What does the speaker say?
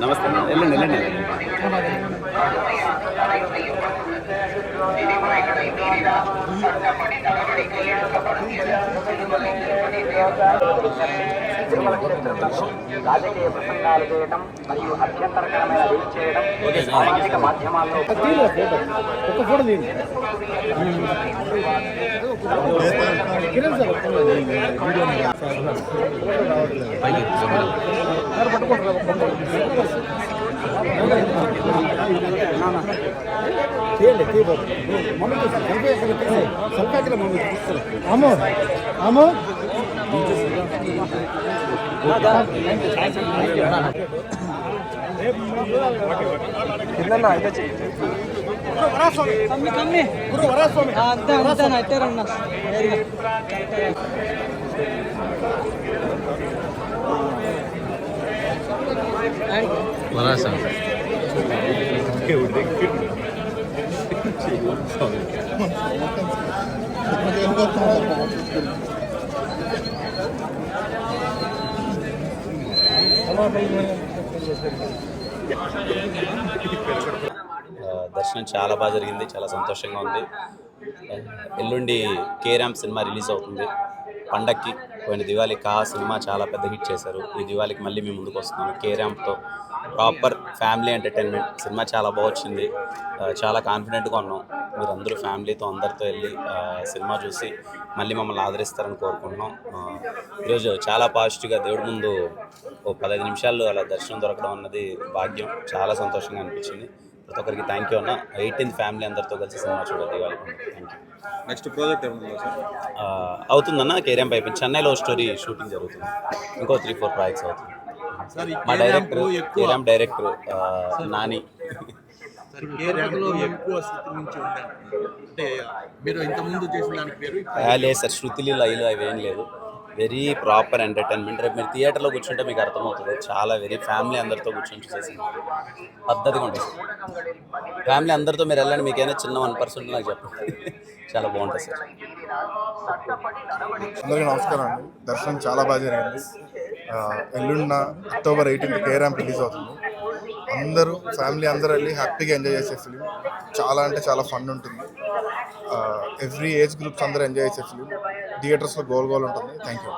నమస్తే వెళ్ళండి వెళ్ళండి. రాజకీయ ప్రసంగాలు చేయడం మరియు అభ్యంతరకరమైన రీల్ చేయడం సామాజిక మాధ్యమాల్లో దర్శనం చాలా బాగా జరిగింది, చాలా సంతోషంగా ఉంది. ఎల్లుండి కేరామ్ సినిమా రిలీజ్ అవుతుంది పండక్కి. పోయిన దివాళీ కా సినిమా చాలా పెద్ద హిట్ చేశారు. ఈ దివాళీకి మళ్ళీ మేము ముందుకు వస్తున్నాను కేరామ్తో. ప్రాపర్ ఫ్యామిలీ ఎంటర్టైన్మెంట్ సినిమా చాలా బాగా వచ్చింది. చాలా కాన్ఫిడెంట్గా ఉన్నాం. మీరు అందరూ ఫ్యామిలీతో అందరితో వెళ్ళి సినిమా చూసి మళ్ళీ మమ్మల్ని ఆదరిస్తారని కోరుకుంటున్నాం. ఈరోజు చాలా పాజిటివ్గా దేవుడి ముందు ఓ 15 నిమిషాలు అలా దర్శనం దొరకడం అన్నది భాగ్యం. చాలా సంతోషంగా అనిపించింది. ప్రతి ఒక్కరికి థ్యాంక్ యూ అన్న. 18th ఫ్యామిలీ అందరితో కలిసి సినిమా చూడాలి Diwali. Thank you. Next project అవుతుందన్న కేరామ్ అయిపోయింది. చెన్నైలో స్టోరీ షూటింగ్ జరుగుతుంది. ఇంకో 3-4 ప్రాజెక్ట్స్ అవుతుంది. మా డైరెక్టర్ కేరామ్ డైరెక్టర్ నాని. ఎక్కువ స్థితి నుంచి అంటే మీరు ఇంతకుముందు చేసిన దానికి పేరు లేదు సార్, శృతిలు లైలు అవేం లేదు. Very proper entertainment. రేపు మీరు థియేటర్లో కూర్చుంటే మీకు అర్థమవుతుంది. చాలా వెరీ ఫ్యామిలీ అందరితో కూర్చొని చూసేసి పద్ధతిగా ఉంటుంది సార్. ఫ్యామిలీ అందరితో మీరు వెళ్ళండి, మీకైనా చిన్న 1% నాకు చెప్పండి. చాలా బాగుంటుంది సార్. అందరికీ నమస్కారం అండి. దర్శనం చాలా బాగా జరిగింది. ఎల్లుండిన అక్టోబర్ 18 కేరామ్ రిలీజ్ అవుతుంది. అందరూ ఫ్యామిలీ అందరూ వెళ్ళి హ్యాపీగా ఎంజాయ్ చేసే ఫిలిం. చాలా అంటే చాలా ఫన్ ఉంటుంది. ఎవ్రీ ఏజ్ గ్రూప్స్ అందరూ ఎంజాయ్ చేసే ఫిలిం. థియేటర్స్లో గోల్ ఉంటుంది. Thank you.